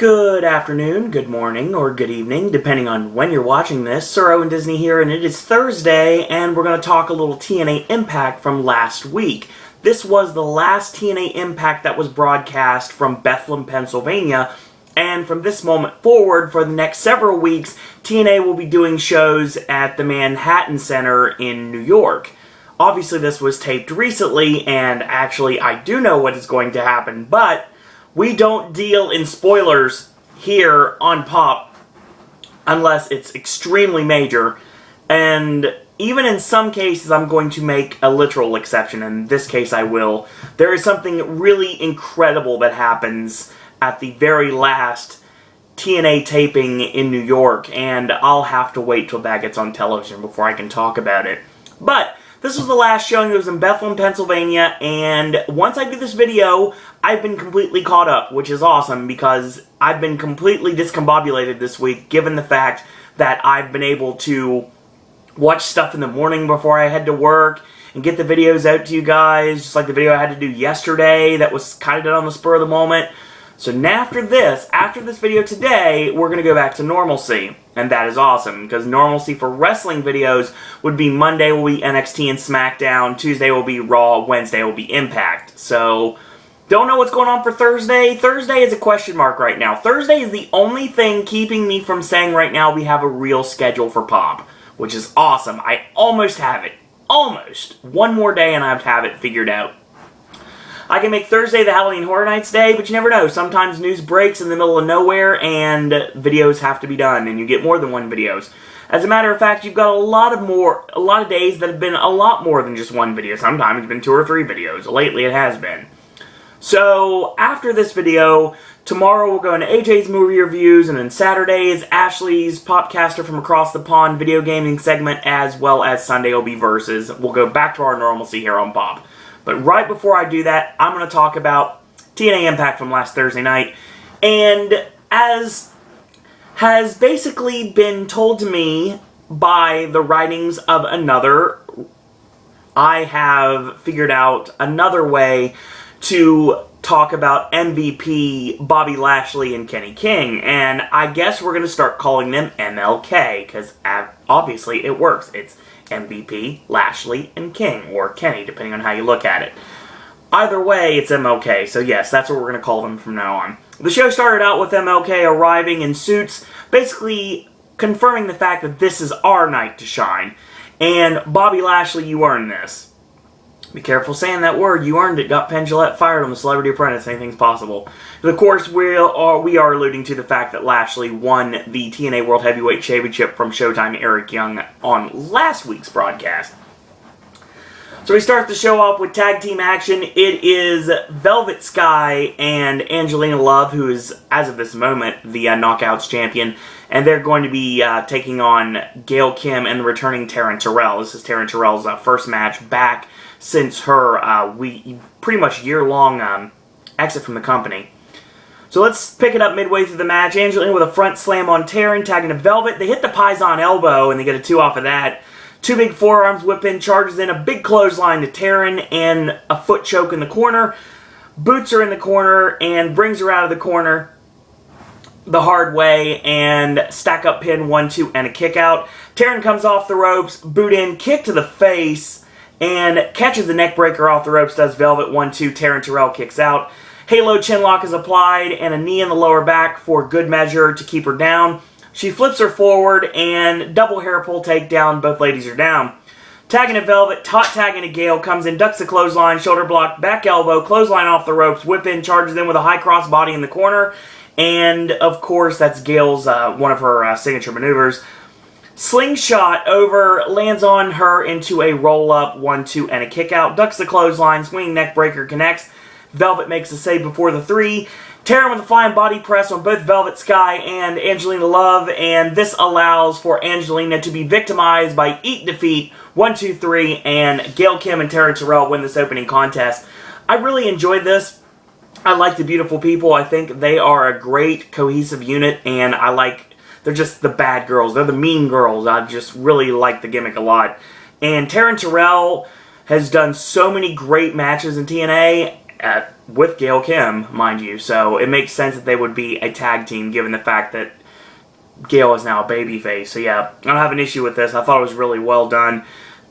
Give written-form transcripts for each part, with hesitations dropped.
Good afternoon, good morning, or good evening, depending on when you're watching this. Sir Owen Disney here, and it is Thursday, and we're going to talk a little TNA Impact from last week. This was the last TNA Impact that was broadcast from Bethlehem, Pennsylvania, and from this moment forward, for the next several weeks, TNA will be doing shows at the Manhattan Center in New York. Obviously, this was taped recently, and actually, I do know what is going to happen, but we don't deal in spoilers here on Pop unless it's extremely major, and even in some cases I'm going to make a literal exception. In this case I will. There is something really incredible that happens at the very last TNA taping in New York, and I'll have to wait till that gets on television before I can talk about it. But this was the last showing. It was in Bethlehem, Pennsylvania, and once I do this video, I've been completely caught up, which is awesome because I've been completely discombobulated this week, given the fact that I've been able to watch stuff in the morning before I head to work and get the videos out to you guys, just like the video I had to do yesterday that was kind of done on the spur of the moment. So now after this video today, we're going to go back to normalcy. And that is awesome, because normalcy for wrestling videos would be Monday will be NXT and SmackDown, Tuesday will be Raw, Wednesday will be Impact. So, don't know what's going on for Thursday. Thursday is a question mark right now. Thursday is the only thing keeping me from saying right now we have a real schedule for Pop, which is awesome. I almost have it. Almost. One more day and I have it figured out. I can make Thursday the Halloween Horror Nights day, but you never know. Sometimes news breaks in the middle of nowhere and videos have to be done, and you get more than one videos. As a matter of fact, you've got a lot of days that have been a lot more than just one video. Sometimes it's been 2 or 3 videos. Lately it has been. So, after this video, tomorrow we'll go into AJ's movie reviews, and then Saturday is Ashley's Popcaster from Across the Pond video gaming segment, as well as Sunday will be Versus. We'll go back to our normalcy here on Pop. But right before I do that, I'm going to talk about TNA Impact from last Thursday night. And as has basically been told to me by the writings of another, I have figured out another way to talk about MVP Bobby Lashley and Kenny King. And I guess we're going to start calling them MLK, because obviously it works. It's MVP, Lashley, and King, or Kenny, depending on how you look at it. Either way, it's MLK, so yes, that's what we're going to call them from now on. The show started out with MLK arriving in suits, basically confirming the fact that this is our night to shine. And Bobby Lashley, you earned this. Be careful saying that word. You earned it. Got Penn Jillette fired on The Celebrity Apprentice. Anything's possible. But of course, we are alluding to the fact that Lashley won the TNA World Heavyweight Championship from Showtime Eric Young on last week's broadcast. So we start the show off with tag team action. It is Velvet Sky and Angelina Love, who is, as of this moment, the Knockouts champion. And they're going to be taking on Gail Kim and the returning Taryn Terrell. This is Taryn Terrell's first match back since her pretty much year-long exit from the company. So let's pick it up midway through the match. Angelina with a front slam on Taryn, tagging to Velvet. They hit the Paisan elbow, and they get a 2 off of that. 2 big forearms, whip in, charges in, a big clothesline to Taryn, and a foot choke in the corner. Boots her in the corner, and brings her out of the corner the hard way, and stack up pin, 1-2, and a kick out. Taryn comes off the ropes, boot in, kick to the face, and catches the neck breaker off the ropes, does Velvet 1-2, Taryn Terrell kicks out. Halo chinlock is applied, and a knee in the lower back for good measure to keep her down. She flips her forward, and double hair pull takedown, both ladies are down. Tagging to Velvet, hot tagging to Gail, comes in, ducks the clothesline, shoulder block, back elbow, clothesline off the ropes, whip in, charges in with a high cross body in the corner, and of course that's Gail's, one of her signature maneuvers. Slingshot over, lands on her into a roll-up, 1-2, and a kick-out. Ducks the clothesline, swinging neck breaker connects. Velvet makes a save before the 3. Taryn with a flying body press on both Velvet Sky and Angelina Love, and this allows for Angelina to be victimized by Eat Defeat, 1-2-3, and Gail Kim and Taryn Terrell win this opening contest. I really enjoyed this. I like the Beautiful People. I think they are a great cohesive unit, and they're just the bad girls. They're the mean girls. I just really like the gimmick a lot. And Taryn Terrell has done so many great matches in TNA. with Gail Kim, mind you. So it makes sense that they would be a tag team, given the fact that Gail is now a babyface. So yeah, I don't have an issue with this. I thought it was really well done.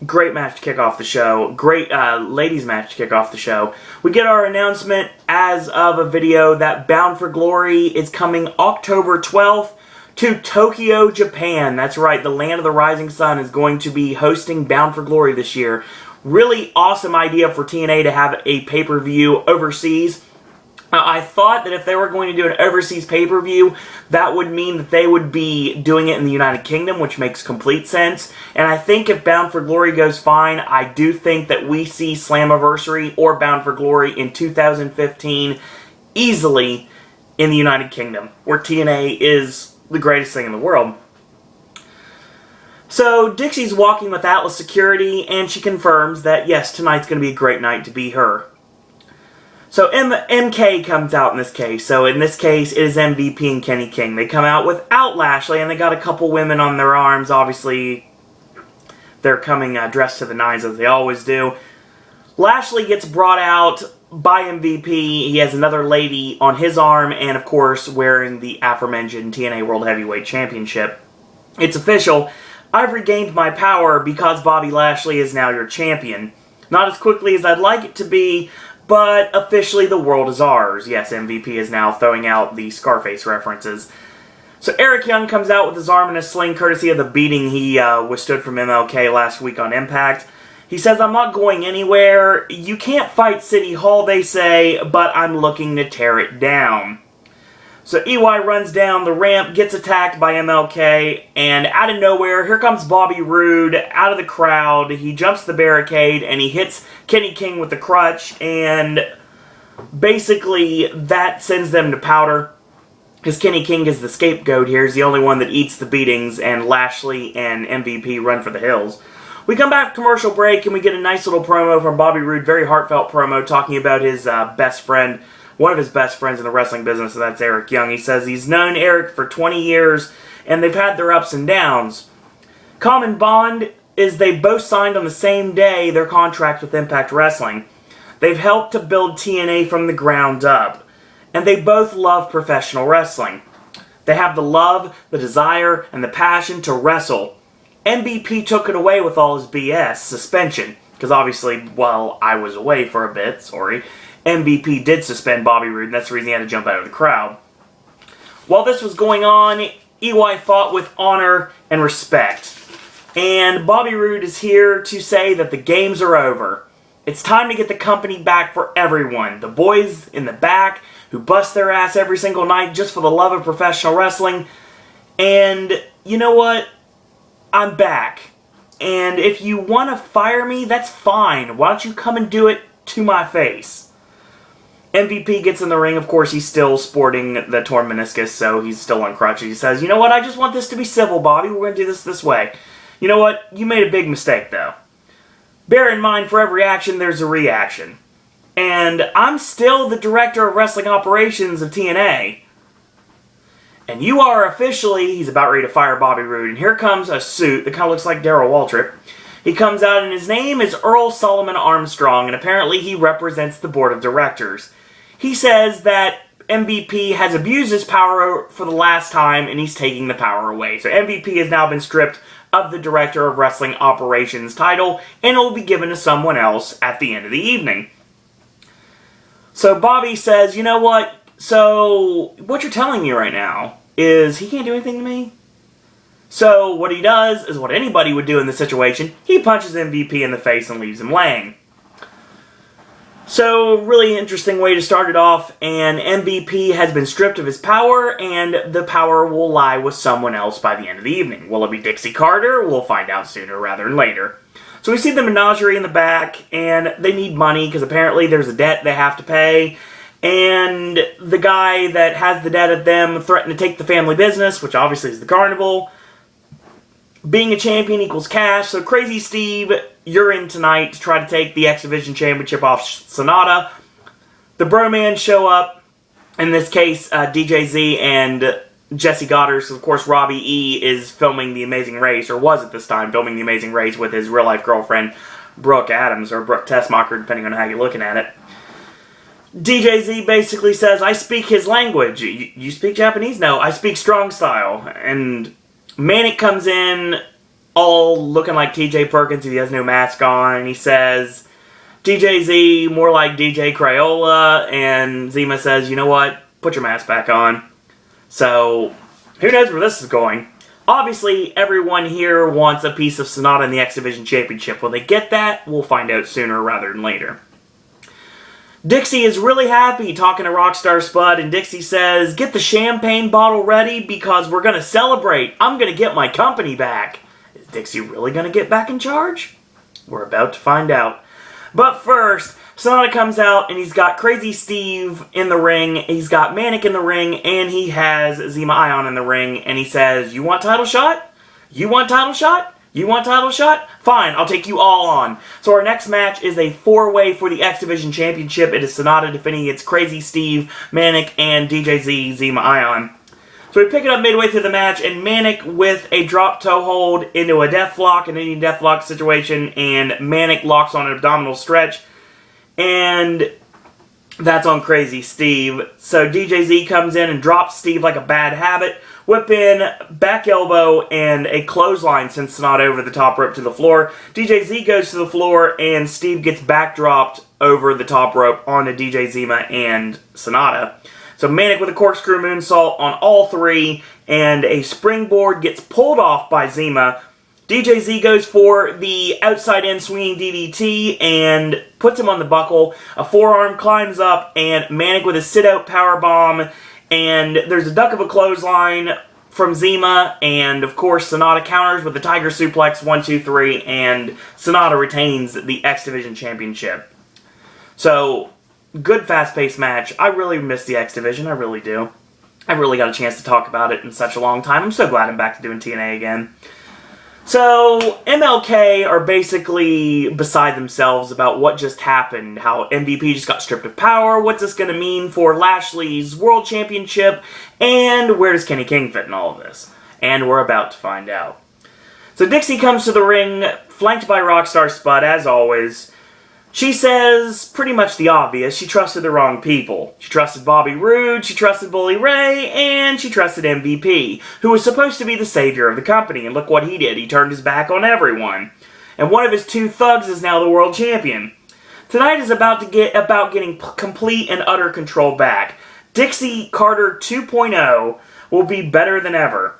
Great match to kick off the show. Great ladies match to kick off the show. We get our announcement as of a video that Bound for Glory is coming October 12th to Tokyo, Japan. That's right, the land of the rising sun is going to be hosting Bound for Glory this year. Really awesome idea for TNA to have a pay-per-view overseas. I thought that if they were going to do an overseas pay-per-view, that would mean that they would be doing it in the United Kingdom, which makes complete sense. And I think if Bound for Glory goes fine, I do think that we see Slammiversary or Bound for Glory in 2015 easily in the United Kingdom, where TNA is the greatest thing in the world. So Dixie's walking with Atlas Security, and she confirms that, yes, tonight's going to be a great night to be her. So MK comes out in this case. So in this case, it is MVP and Kenny King. They come out without Lashley, and they got a couple women on their arms. Obviously, they're coming dressed to the nines, as they always do. Lashley gets brought out by MVP. He has another lady on his arm, and of course, wearing the aforementioned TNA World Heavyweight Championship. It's official. I've regained my power because Bobby Lashley is now your champion. Not as quickly as I'd like it to be, but officially the world is ours. Yes, MVP is now throwing out the Scarface references. So Eric Young comes out with his arm in a sling, courtesy of the beating he withstood from MLK last week on Impact. He says, "I'm not going anywhere. You can't fight City Hall, they say, but I'm looking to tear it down." So EY runs down the ramp, gets attacked by MLK, and out of nowhere, here comes Bobby Roode out of the crowd. He jumps the barricade, and he hits Kenny King with the crutch, and basically that sends them to powder, because Kenny King is the scapegoat here. He's the only one that eats the beatings, and Lashley and MVP run for the hills. We come back from commercial break, and we get a nice little promo from Bobby Roode, very heartfelt promo, talking about his best friend, one of his best friends in the wrestling business, and that's Eric Young. He says he's known Eric for 20 years, and they've had their ups and downs. Common bond is they both signed on the same day their contract with Impact Wrestling. They've helped to build TNA from the ground up, and they both love professional wrestling. They have the love, the desire, and the passion to wrestle. MVP took it away with all his BS, suspension, because obviously, while I was away for a bit, MVP did suspend Bobby Roode, and that's the reason he had to jump out of the crowd. While this was going on, EY fought with honor and respect. And Bobby Roode is here to say that the games are over. It's time to get the company back for everyone. The boys in the back who bust their ass every single night just for the love of professional wrestling. And you know what? I'm back. And if you want to fire me, that's fine. Why don't you come and do it to my face? MVP gets in the ring. Of course, he's still sporting the torn meniscus, so he's still on crutches. He says, "You know what? I just want this to be civil, Bobby. We're going to do this way. You know what? You made a big mistake, though. Bear in mind, for every action, there's a reaction. And I'm still the director of wrestling operations of TNA. And you are officially," he's about ready to fire Bobby Roode, and here comes a suit that kind of looks like Darryl Waltrip. He comes out, and his name is Earl Solomon Armstrong, and apparently he represents the board of directors. He says that MVP has abused his power for the last time, and he's taking the power away. So MVP has now been stripped of the Director of Wrestling Operations title, and it will be given to someone else at the end of the evening. So Bobby says, "You know what? So what you're telling me right now is he can't do anything to me?" So what he does is what anybody would do in this situation. He punches MVP in the face and leaves him laying. So, really interesting way to start it off, and MVP has been stripped of his power, and the power will lie with someone else by the end of the evening. Will it be Dixie Carter? We'll find out sooner rather than later. So we see the menagerie in the back, and they need money, because apparently there's a debt they have to pay, and the guy that has the debt at them threatened to take the family business, which obviously is the carnival. Being a champion equals cash, so Crazy Steve, you're in tonight to try to take the X Division Championship off Sonata. The Bromans show up, in this case, DJ Z and Jesse Goddard. So of course, Robbie E. is filming The Amazing Race, or was at this time filming The Amazing Race with his real-life girlfriend, Brooke Adams, or Brooke Tessmacher, depending on how you're looking at it. DJZ basically says, I speak his language. You speak Japanese? No, I speak strong style. And Manic comes in all looking like TJ Perkins if he has no mask on, and he says, DJZ, more like DJ Crayola, and Zima says, you know what, put your mask back on. So, who knows where this is going? Obviously, everyone here wants a piece of Sonata in the X Division Championship. Will they get that? We'll find out sooner rather than later. Dixie is really happy talking to Rockstar Spud, and Dixie says, get the champagne bottle ready because we're going to celebrate. I'm going to get my company back. Is Dixie really going to get back in charge? We're about to find out. But first, Sonata comes out and he's got Crazy Steve in the ring, he's got Manic in the ring, and he has Zima Ion in the ring, and he says, you want title shot? You want title shot? You want title shot? Fine, I'll take you all on. So our next match is a 4-way for the X Division Championship. It is Sonata defending against Crazy Steve, Manic, and DJZ Zima Ion. So we pick it up midway through the match, and Manic with a drop toe hold into a deathlock, an Indian deathlock situation, and Manic locks on an abdominal stretch, and that's on Crazy Steve. So DJZ comes in and drops Steve like a bad habit, whip in, back elbow, and a clothesline sends Sonata over the top rope to the floor. DJZ goes to the floor, and Steve gets backdropped over the top rope onto DJ Zima and Sonata. So Manic with a corkscrew moonsault on all three, and a springboard gets pulled off by Zima. DJZ goes for the outside-in swinging DDT and puts him on the buckle. A forearm climbs up, and Manic with a sit-out powerbomb, and there's a duck of a clothesline from Zima, and of course Sonata counters with the Tiger Suplex, 1, 2, 3, and Sonata retains the X Division Championship. So, good fast-paced match. I really miss the X Division, I really do. I really got a chance to talk about it in such a long time. I'm so glad I'm back to doing TNA again. So, MLK are basically beside themselves about what just happened, how MVP just got stripped of power, what's this going to mean for Lashley's World Championship, and where does Kenny King fit in all of this? And we're about to find out. So Dixie comes to the ring, flanked by Rockstar Spud, as always. She says pretty much the obvious. She trusted the wrong people. She trusted Bobby Roode, she trusted Bully Ray, and she trusted MVP, who was supposed to be the savior of the company, and look what he did. He turned his back on everyone. And one of his two thugs is now the world champion. Tonight is about getting complete and utter control back. Dixie Carter 2.0 will be better than ever.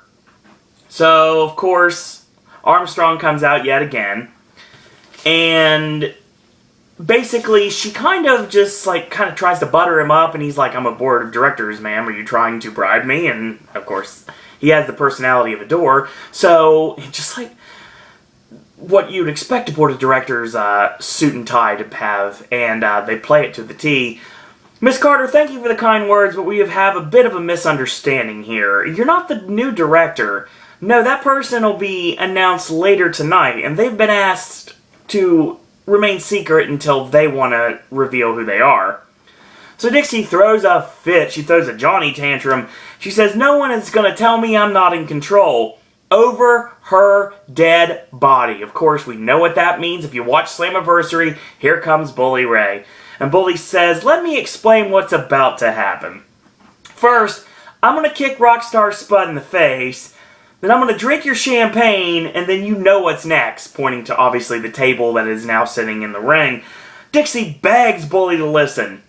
So, of course, Armstrong comes out yet again, and basically, she kind of tries to butter him up, and he's like, I'm a board of directors, ma'am. Are you trying to bribe me? And, of course, he has the personality of a door. So, just like what you'd expect a board of directors suit and tie to have, and they play it to the T. Miss Carter, thank you for the kind words, but we have a bit of a misunderstanding here. You're not the new director. No, that person will be announced later tonight, and they've been asked to remain secret until they want to reveal who they are. So Dixie throws a fit. She throws a Johnny tantrum. She says, no one is going to tell me I'm not in control. Over her dead body. Of course, we know what that means. If you watch Slammiversary, here comes Bully Ray. And Bully says, let me explain what's about to happen. First, I'm going to kick Rockstar Spud in the face. Then I'm going to drink your champagne, and then you know what's next, pointing to, obviously, the table that is now sitting in the ring. Dixie begs Bully to listen.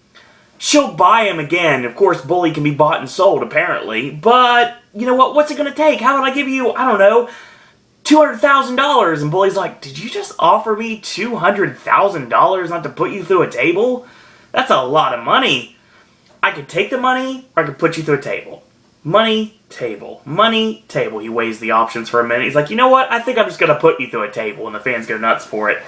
She'll buy him again. Of course, Bully can be bought and sold, apparently. But, you know what? What's it going to take? How about I give you, I don't know, $200,000? And Bully's like, did you just offer me $200,000 not to put you through a table? That's a lot of money. I could take the money, or I could put you through a table. Money, table. Money, table. He weighs the options for a minute. He's like, you know what? I think I'm just going to put you through a table. And the fans go nuts for it.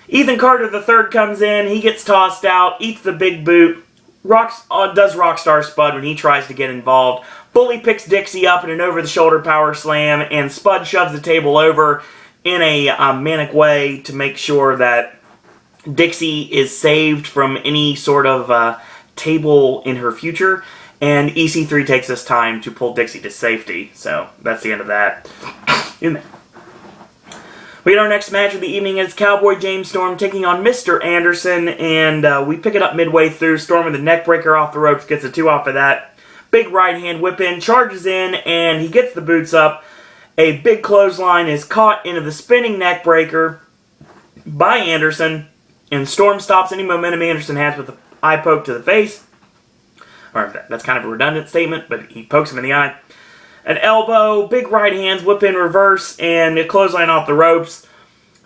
Ethan Carter III comes in. He gets tossed out. Eats the big boot. Does Rockstar Spud when he tries to get involved. Bully picks Dixie up in an over-the-shoulder power slam. And Spud shoves the table over in a manic way to make sure that Dixie is saved from any sort of table in her future. And EC3 takes this time to pull Dixie to safety. So, that's the end of that. We get our next match of the evening as Cowboy James Storm taking on Mr. Anderson, and we pick it up midway through. Storm with a neck breaker off the ropes, gets a 2 off of that. Big right hand whip in, charges in, and he gets the boots up. A big clothesline is caught into the spinning neck breaker by Anderson, and Storm stops any momentum Anderson has with an eye poke to the face. Or that's kind of a redundant statement, but he pokes him in the eye. An elbow, big right hands, whip in reverse, and a clothesline off the ropes.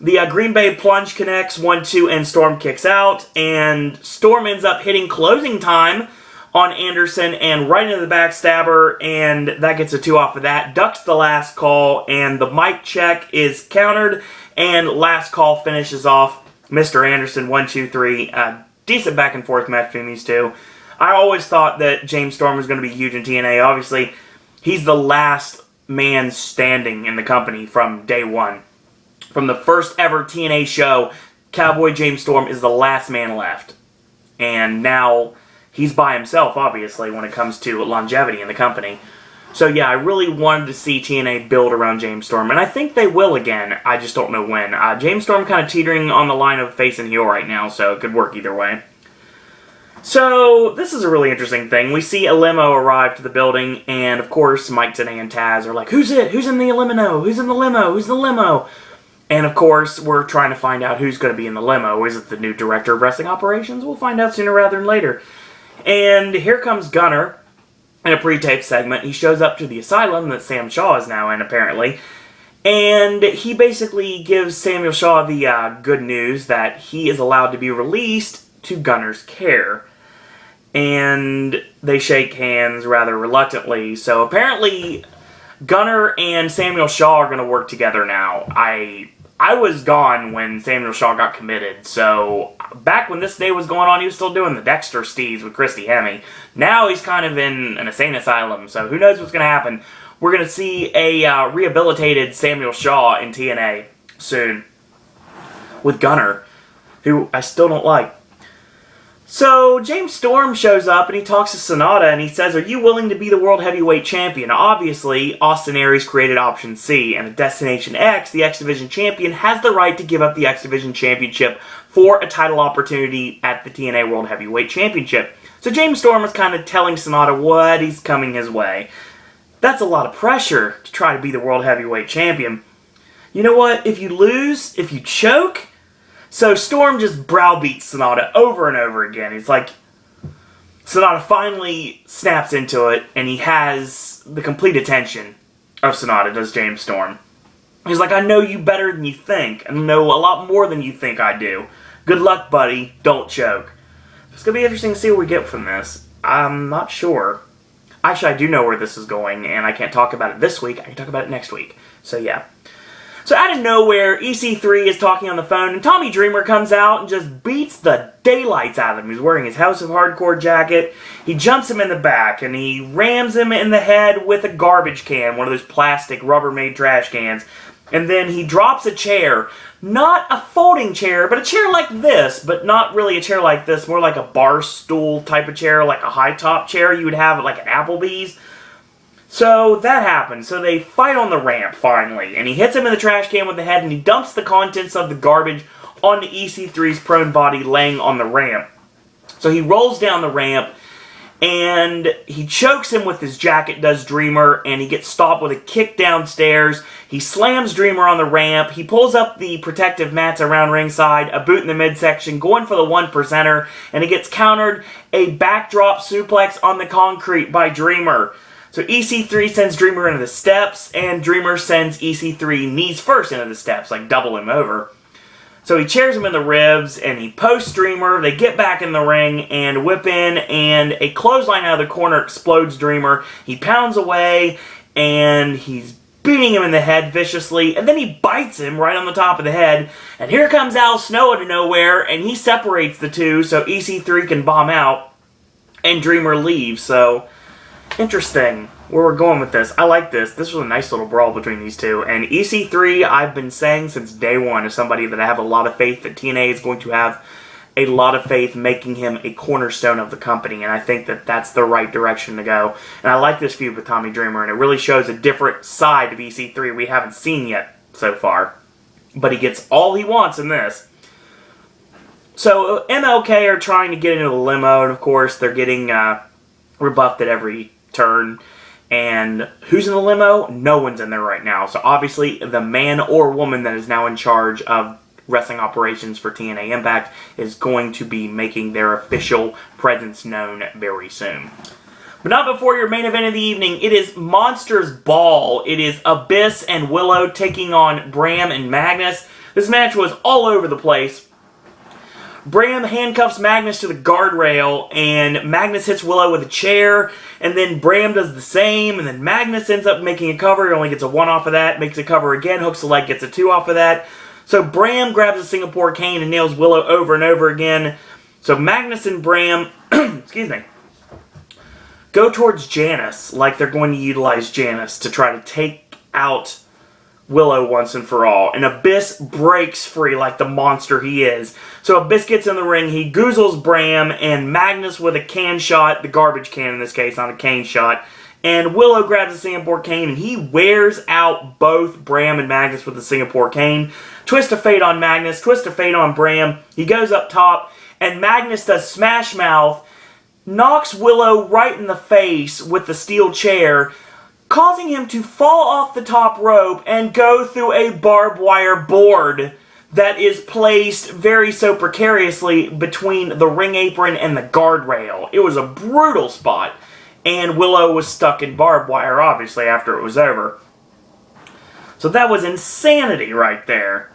The Green Bay plunge connects, 1-2, and Storm kicks out. And Storm ends up hitting closing time on Anderson and right into the backstabber, and that gets a 2 off of that. Ducks the last call, and the mic check is countered, and last call finishes off Mr. Anderson, 1-2-3. A decent back and forth match between these two. I always thought that James Storm was going to be huge in TNA. Obviously, he's the last man standing in the company from day one. From the first ever TNA show, Cowboy James Storm is the last man left. And now he's by himself, obviously, when it comes to longevity in the company. So yeah, I really wanted to see TNA build around James Storm, and I think they will again. I just don't know when. James Storm kind of teetering on the line of face and heel right now, so it could work either way. So, this is a really interesting thing. We see a limo arrive to the building, and of course, Mike Tenay and Taz are like, who's it? Who's in the limo? Who's in the limo? Who's in the limo? And of course, we're trying to find out who's going to be in the limo. Is it the new director of wrestling operations? We'll find out sooner rather than later. And here comes Gunner in a pre-taped segment. He shows up to the asylum that Sam Shaw is now in, apparently. And he basically gives Samuel Shaw the good news that he is allowed to be released to Gunner's care. And they shake hands rather reluctantly. So apparently, Gunner and Samuel Shaw are going to work together now. I was gone when Samuel Shaw got committed, so back when this day was going on, he was still doing the Dexter Steeds with Christy Hemme. Now he's kind of in an insane asylum, so who knows what's going to happen. We're going to see a rehabilitated Samuel Shaw in TNA soon with Gunner, who I still don't like. So, James Storm shows up and he talks to Sonata and he says, are you willing to be the World Heavyweight Champion? Obviously, Austin Aries created Option C, and at Destination X, the X Division Champion has the right to give up the X Division Championship for a title opportunity at the TNA World Heavyweight Championship. So James Storm is kind of telling Sonata what is coming his way. That's a lot of pressure to try to be the World Heavyweight Champion. You know what? If you lose, if you choke... So Storm just browbeats Sonata over and over again. It's like Sonata finally snaps into it, and he has the complete attention of Sonata, does James Storm. He's like, I know you better than you think. I know a lot more than you think I do. Good luck, buddy. Don't choke. It's going to be interesting to see what we get from this. I'm not sure. Actually, I do know where this is going, and I can't talk about it this week. I can talk about it next week. So, yeah. So out of nowhere, EC3 is talking on the phone, and Tommy Dreamer comes out and just beats the daylights out of him. He's wearing his House of Hardcore jacket. He jumps him in the back, and he rams him in the head with a garbage can, one of those plastic Rubbermaid trash cans. And then he drops a chair. Not a folding chair, but a chair like this, but not really a chair like this, more like a bar stool type of chair, like a high-top chair you would have at like an Applebee's. So that happens. So they fight on the ramp, finally. And he hits him in the trash can with the head, and he dumps the contents of the garbage onto EC3's prone body laying on the ramp. So he rolls down the ramp, and he chokes him with his jacket, does Dreamer, and he gets stopped with a kick downstairs. He slams Dreamer on the ramp. He pulls up the protective mats around ringside, a boot in the midsection, going for the 1%er, and he gets countered, a backdrop suplex on the concrete by Dreamer. So EC3 sends Dreamer into the steps, and Dreamer sends EC3 knees first into the steps, like double him over. So he chairs him in the ribs, and he posts Dreamer. They get back in the ring and whip in, and a clothesline out of the corner explodes Dreamer. He pounds away, and he's beating him in the head viciously, and then he bites him right on the top of the head. And here comes Al Snow out of nowhere, and he separates the two so EC3 can bomb out, and Dreamer leaves. So interesting where we're going with this. I like this. This was a nice little brawl between these two. And EC3, I've been saying since day one, is somebody that I have a lot of faith that TNA is going to have a lot of faith making him a cornerstone of the company. And I think that that's the right direction to go. And I like this feud with Tommy Dreamer. And it really shows a different side of EC3 we haven't seen yet so far. but he gets all he wants in this. So MLK are trying to get into the limo, and of course they're getting rebuffed at every turn. And who's in the limo? No one's in there right now. So obviously the man or woman that is now in charge of wrestling operations for TNA Impact is going to be making their official presence known very soon. But not before your main event of the evening. It is Monsters Ball. It is Abyss and Willow taking on Bram and Magnus. This match was all over the place. Bram handcuffs Magnus to the guardrail, and Magnus hits Willow with a chair, and then Bram does the same, and then Magnus ends up making a cover. He only gets a 1 off of that, makes a cover again, hooks the leg, gets a 2 off of that. So Bram grabs a Singapore cane and nails Willow over and over again. So Magnus and Bram, excuse me, go towards Janice, like they're going to utilize Janice to try to take out Willow once and for all. And Abyss breaks free like the monster he is. So Abyss gets in the ring, he goozles Bram, and Magnus with a can shot, the garbage can in this case, not a cane shot. And Willow grabs a Singapore cane, and he wears out both Bram and Magnus with the Singapore cane. Twist of Fate on Magnus, Twist of Fate on Bram. He goes up top, and Magnus does Smash Mouth, knocks Willow right in the face with the steel chair, causing him to fall off the top rope and go through a barbed wire board that is placed very so precariously between the ring apron and the guardrail. It was a brutal spot, and Willow was stuck in barbed wire, obviously, after it was over. So that was insanity right there.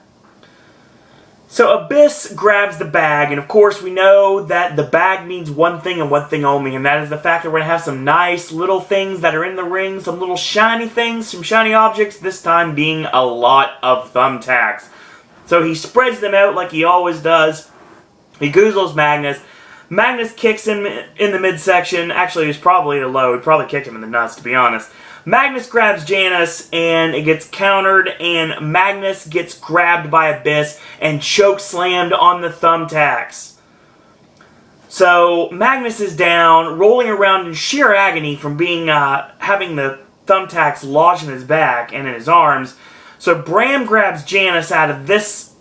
So Abyss grabs the bag, and of course we know that the bag means one thing and one thing only, and that is the fact that we're going to have some nice little things that are in the ring, some little shiny things, some shiny objects, this time being a lot of thumbtacks. So he spreads them out like he always does. He goozles Magnus. Magnus kicks him in the midsection. Actually, it was probably the low. He probably kicked him in the nuts, to be honest. Magnus grabs Janice, and it gets countered, and Magnus gets grabbed by Abyss and choke slammed on the thumbtacks. So Magnus is down, rolling around in sheer agony from being having the thumbtacks lodged in his back and in his arms. So Bram grabs Janice out of this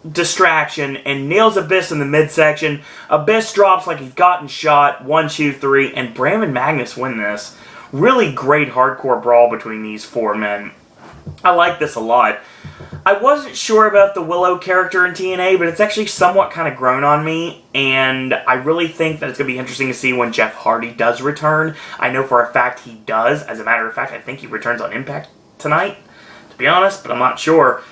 distraction and nails Abyss in the midsection. Abyss drops like he's gotten shot. 1, 2, 3, and Bram and Magnus win this. Really great hardcore brawl between these 4 men. I like this a lot. I wasn't sure about the Willow character in TNA, but it's actually somewhat kind of grown on me, and I really think that it's going to be interesting to see when Jeff Hardy does return. I know for a fact he does. As a matter of fact, I think he returns on Impact tonight, to be honest, but I'm not sure.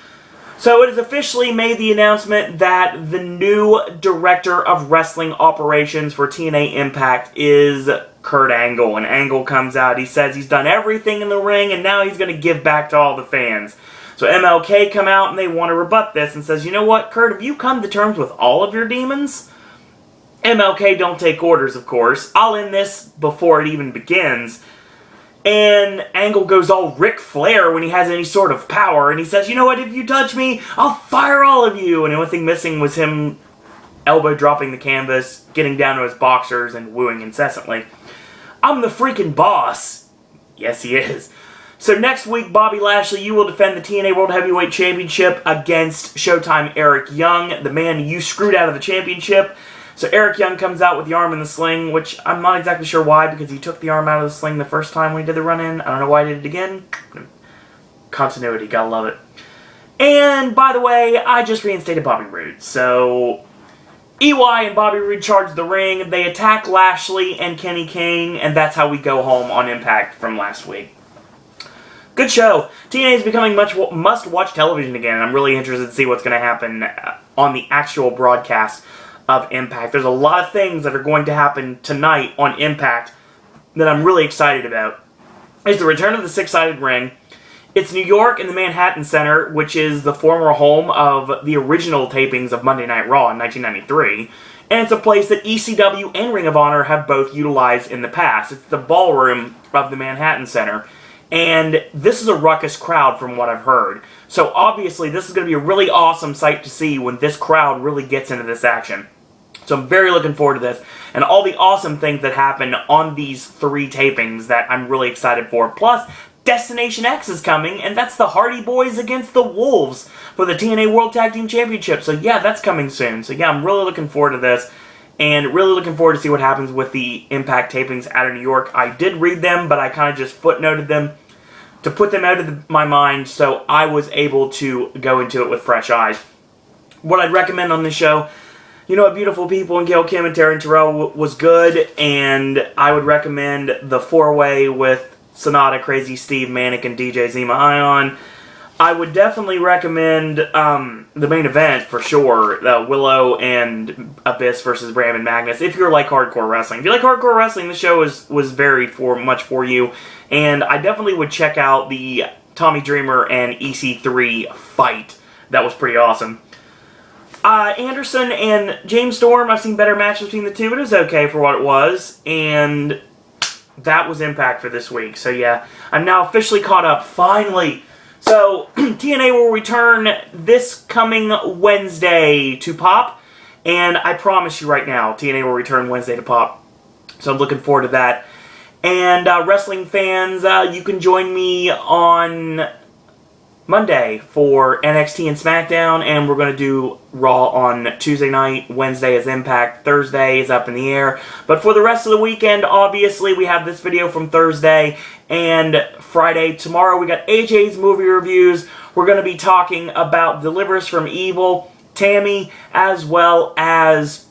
So it has officially made the announcement that the new Director of Wrestling Operations for TNA Impact is Kurt Angle. And Angle comes out, he says he's done everything in the ring and now he's going to give back to all the fans. So MLK come out and they want to rebut this and says, you know what, Kurt, have you come to terms with all of your demons? MLK don't take orders, of course. I'll end this before it even begins. And Angle goes all Ric Flair when he has any sort of power, and he says, you know what, if you touch me, I'll fire all of you. And the only thing missing was him elbow dropping the canvas, getting down to his boxers, and wooing incessantly. I'm the freaking boss. Yes, he is. So next week, Bobby Lashley, you will defend the TNA World Heavyweight Championship against Showtime Eric Young, the man you screwed out of the championship. So Eric Young comes out with the arm in the sling, which I'm not exactly sure why, because he took the arm out of the sling the first time when he did the run-in. I don't know why he did it again. Continuity, gotta love it. And, by the way, I just reinstated Bobby Roode. So, EY and Bobby Roode charge the ring, they attack Lashley and Kenny King, and that's how we go home on Impact from last week. Good show. TNA is becoming much must-watch television again, and I'm really interested to see what's going to happen on the actual broadcast of Impact. There's a lot of things that are going to happen tonight on Impact that I'm really excited about. It's the return of the six-sided ring. It's New York in the Manhattan Center, which is the former home of the original tapings of Monday Night Raw in 1993. And it's a place that ECW and Ring of Honor have both utilized in the past. It's the ballroom of the Manhattan Center. And this is a ruckus crowd from what I've heard. So obviously this is going to be a really awesome sight to see when this crowd really gets into this action. So I'm very looking forward to this. And all the awesome things that happen on these 3 tapings that I'm really excited for. Plus, Destination X is coming, and that's the Hardy Boys against the Wolves for the TNA World Tag Team Championship. So yeah, that's coming soon. So yeah, I'm really looking forward to this, and really looking forward to see what happens with the Impact tapings out of New York. I did read them, but I kind of just footnoted them to put them out of my mind, so I was able to go into it with fresh eyes. What I'd recommend on this show, you know what, beautiful people, and Gail Kim and Taryn Terrell was good, and I would recommend the four-way with Sonata, Crazy Steve, Manic, and DJ Zima Ion. I would definitely recommend the main event for sure, Willow and Abyss versus Bram and Magnus, if you're like hardcore wrestling. If you like hardcore wrestling, the show was very much for you, and I definitely would check out the Tommy Dreamer and EC3 fight. That was pretty awesome. Anderson and James Storm, I've seen better matches between the two, but it was okay for what it was, and that was Impact for this week. So yeah, I'm now officially caught up, finally. So, TNA will return this coming Wednesday to Pop, and I promise you right now, TNA will return Wednesday to Pop. So I'm looking forward to that. And wrestling fans, you can join me on Monday for NXT and SmackDown, and we're going to do Raw on Tuesday night. Wednesday is Impact. Thursday is up in the air. But for the rest of the weekend, obviously, we have this video from Thursday and Friday. Tomorrow, we got AJ's movie reviews. We're going to be talking about Deliver Us from Evil, Tammy, as well as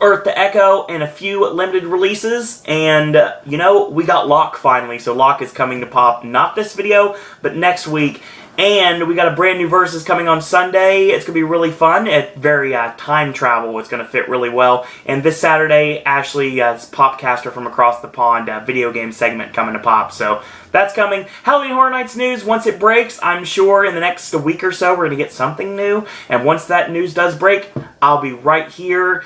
Earth to Echo, and a few limited releases. And, you know, we got Locke finally. So Locke is coming to Pop, not this video, but next week. And we got a brand new Versus coming on Sunday. It's going to be really fun. It's very time travel. It's going to fit really well. And this Saturday, Ashley, Popcaster from across the pond, video game segment coming to Pop. So that's coming. Halloween Horror Nights news, once it breaks, I'm sure in the next week or so, we're going to get something new. And once that news does break, I'll be right here,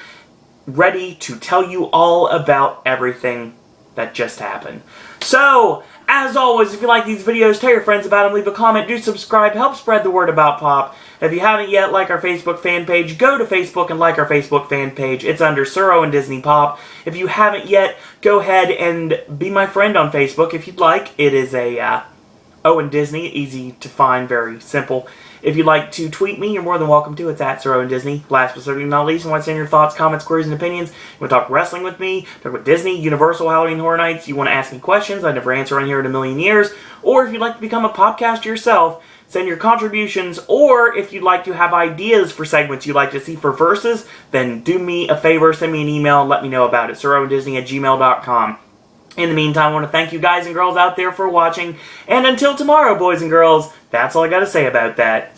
ready to tell you all about everything that just happened. So, as always, if you like these videos, tell your friends about them, leave a comment, do subscribe, help spread the word about Pop. If you haven't yet, like our Facebook fan page, go to Facebook and like our Facebook fan page. It's under Suro and Disney Pop. If you haven't yet, go ahead and be my friend on Facebook if you'd like. It is a Owen Disney, easy to find, very simple. If you'd like to tweet me, you're more than welcome to. It's at Suro and Disney. Last but certainly not least, you want to send your thoughts, comments, queries, and opinions. You want to talk wrestling with me, talk about Disney, Universal, Halloween Horror Nights. You want to ask me questions I never answer on here in a million years. Or if you'd like to become a popcaster yourself, send your contributions. Or if you'd like to have ideas for segments you'd like to see for Versus, then do me a favor, send me an email, and let me know about it. SuroandDisney@gmail.com. In the meantime, I want to thank you guys and girls out there for watching. And until tomorrow, boys and girls, that's all I got to say about that.